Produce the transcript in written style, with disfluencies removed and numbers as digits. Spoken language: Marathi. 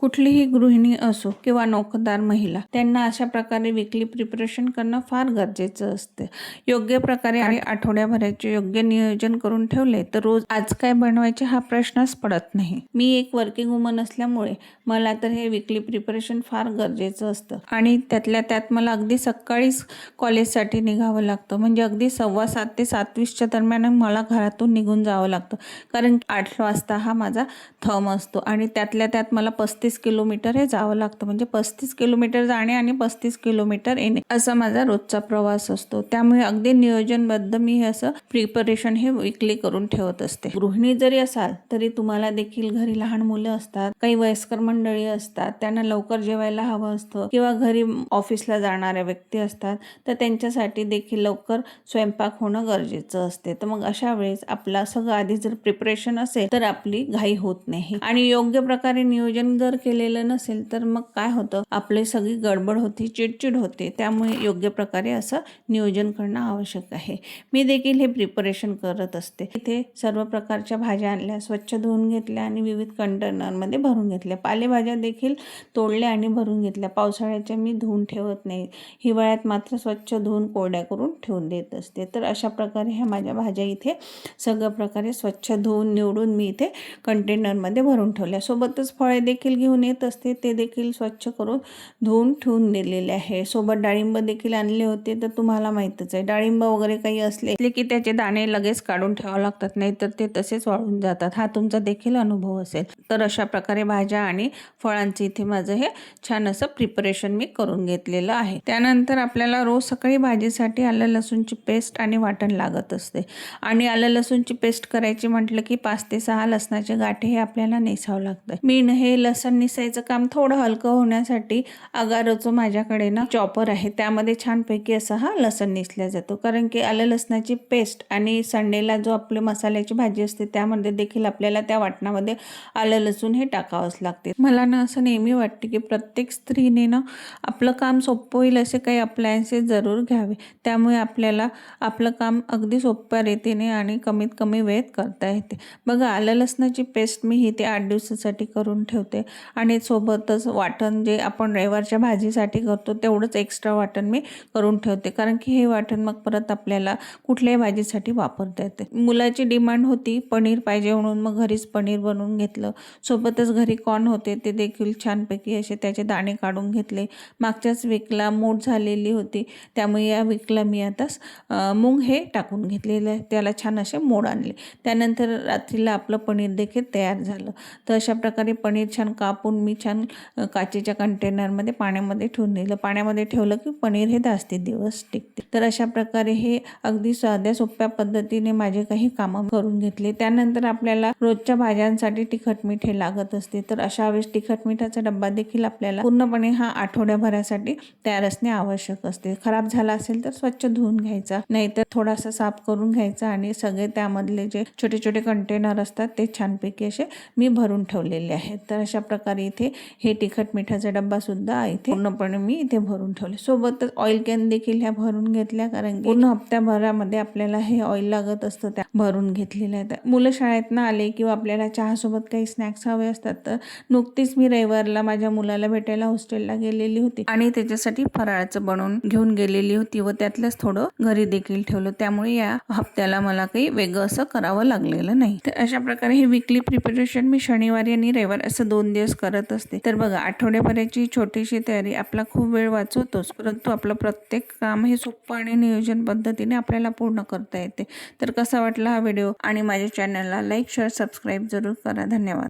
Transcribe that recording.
कुठलीही गृहिणी असो किंवा नोकरदार महिला त्यांना अशा प्रकारे वीकली प्रिपरेशन करणं फार गरजेचं असते। योग्य प्रकारे आणि आठवड्याभराचे योग्य नियोजन करून ठेवले तर रोज आज काय बनवायचे हा प्रश्नच पडत नाही। मी एक वर्किंग वुमन असल्यामुळे मला तर हे वीकली प्रिपरेशन फार गरजेचं असतं आणि त्यातल्या त्यात मला अगदी सकाळीच कॉलेजसाठी निघावं लागतं, म्हणजे अगदी 7:15 ते 7:20च्या दरम्यान मला घरातून निघून जावं लागतं, कारण 8 वाजता हा माझा थंब असतो आणि त्यातल्या त्यात मला 35 किलोमीटर हे जावं लागतं, म्हणजे 35 किलोमीटर जाणे आणि 35 किलोमीटर येणे असा माझा रोजचा प्रवास असतो। त्यामुळे अगदी नियोजनबद्ध मी हे असं प्रिपरेशन हे वीकली करून ठेवत असते। गृहिणी जरी असाल तरी तुम्हाला देखील घरी लहान मुलं असतात, काही वयस्कर मंडळी असतात, त्यांना लवकर जेवायला हवं असतं किंवा घरी ऑफिसला जाणाऱ्या व्यक्ती असतात, तर त्यांच्यासाठी देखील लवकर स्वयंपाक होणं गरजेचं असते। तर मग अशा वेळेस आपला सगळं आधी जर प्रिपरेशन असेल तर आपली घाई होत नाही आणि योग्य प्रकारे नियोजन जर केलेलं नसेल तर मग काय होतं, आपली सगळी गडबड होती, चिडचिड होते। त्यामुळे योग्य प्रकारे असं नियोजन करणं आवश्यक आहे। मी देखील हे प्रिपरेशन करत असते। इथे सर्व प्रकारच्या भाज्या आणल्या, स्वच्छ धुवून घेतल्या आणि विविध कंटेनरमध्ये भरून घेतल्या। पालेभाज्या देखील तोडल्या आणि भरून घेतल्या। पावसाळ्याच्या मी धुवून ठेवत नाही, हिवाळ्यात मात्र स्वच्छ धुवून कोरड्या करून ठेवून देत असते। तर अशा प्रकारे ह्या माझ्या भाज्या इथे सगळ्या प्रकारे स्वच्छ धुवून निवडून मी इथे कंटेनरमध्ये भरून ठेवल्या। सोबतच फळे देखील घेऊन येत असते, ते देखील स्वच्छ करून धुवून ठेवून दिलेले आहे। सोबत डाळिंब देखील आणले होते, तर तुम्हाला माहीतच आहे डाळिंब वगैरे काही असले की त्याचे दाणे लगेच काढून ठेवावे लागतात, नाहीतर ते तसेच वाळून जातात, हा तुमचा देखील अनुभव असेल। तर अशा प्रकारे भाज्या आणि फळांचे इथे माझं हे छान असं प्रिपरेशन मी करून घेतलेलं आहे। त्यानंतर आपल्याला रोज सकाळी भाजीसाठी आलं लसूणची पेस्ट आणि वाटण लागत असते आणि आलं लसूणची पेस्ट करायची म्हटलं की 5 ते 6 लसणाचे गाठे हे आपल्याला नेसावं लागतं। मी हे लसण निसायचं काम थोडं हलकं होण्यासाठी अगारोचं माझ्याकडे ना चॉपर आहे, त्यामध्ये छानपैकी असा हा लसण निसला जातो, कारण की आलं लसणाची पेस्ट आणि संडेला जो आपली मसाल्याची भाजी असते त्यामध्ये देखील आपल्याला त्या वाटणामध्ये आलं लसूण हे टाकावंच लागते। मला ना असं नेहमी वाटते की प्रत्येक स्त्रीने ना आपलं काम सोपं होईल असे काही अप्लायन्सेस जरूर घ्यावे, त्यामुळे आपल्याला आपलं काम अगदी सोप्या रीतीने आणि कमीत कमी वेळेत करता येते। बघा, आलं लसणाची पेस्ट मी इथे 8 दिवसासाठी करून ठेवते आणि सोबतच वाटण जे आपण रविवारच्या भाजीसाठी करतो तेवढंच एक्स्ट्रा वाटण मी करून ठेवते, कारण की हे वाटण मग परत आपल्याला कुठल्याही भाजीसाठी वापरता येते। मुलाची डिमांड होती पनीर पाहिजे म्हणून मग घरीच पनीर बनवून घेतलं। सोबतच घरी कॉर्न होते, ते देखील छानपैकी असे त्याचे दाणे काढून घेतले। मागच्याच वीकला मोड झालेली होती, त्यामुळे या वीकला मी आता मूग हे टाकून घेतलेलं आहे, त्याला छान असे मोड आणले। त्यानंतर रात्रीला आपलं पनीर देखील तयार झालं। तर अशा प्रकारे पनीर छान कापून मी छान काचेच्या कंटेनरमध्ये पाण्यामध्ये ठेवून दिलं। पाण्यामध्ये ठेवलं की पनीर हे जास्ती दिवस टिकते। तर अशा प्रकारे हे अगदी साध्या सोप्या पद्धतीने माझे काही कामं करून घेतले। त्यानंतर आपल्याला रोजच्या भाज्यांसाठी तिखट मीठ हे लागत असते, तर अशा वेळेस तिखट मिठाचा डब्बा देखील आपल्याला पूर्णपणे हा आठवड्याभरासाठी तयार असणे आवश्यक असते। खराब झाला असेल तर स्वच्छ धुवून घ्यायचा, नाहीतर थोडासा साफ करून घ्यायचा आणि सगळे त्यामधले जे छोटे छोटे कंटेनर असतात ते छानपैकी असे मी भरून ठेवलेले आहेत। तर अशा प्रकारे इथे हे तिखट मिठाचा डब्बा सुद्धा इथे पूर्णपणे मी इथे भरून ठेवले। सोबतच ऑइल कॅन देखील ह्या भरून घेतल्या, कारण पूर्ण हप्त्याभरामध्ये आपल्याला हे ऑइल लागत असतं, त्या भरून घेतलेल्या आहेत। मुलं शाळेतनं आले किंवा आपल्याला चहासोबत काही स्नॅक्स हवे असतात, तर नुकतीच मी रविवारला माझ्या मुलाला भेटायला हॉस्टेलला गेलेली होती आणि त्याच्यासाठी फराळाचं बनवून घेऊन गेलेली होती व त्यातलंच थोडं घरी देखील ठेवलं, त्यामुळे या हप्त्याला मला काही वेगळं असं करावं लागलेलं नाही। तर अशा प्रकारे हे वीकली प्रिपरेशन मी शनिवारी आणि रविवार असं 2 दिवस करत असते। तर बघा, आठवड्याभराची छोटीशी तयारी आपला खूप वेळ वाचवतोच, परंतु आपलं प्रत्येक काम हे सोपं आणि नियोजन पद्धतीने आपल्याला पूर्ण करता येते। तर कसा वाटला हा व्हिडिओ आणि माझ्या चॅनलला लाईक, शेअर, सबस्क्राईब जरूर करा। धन्यवाद।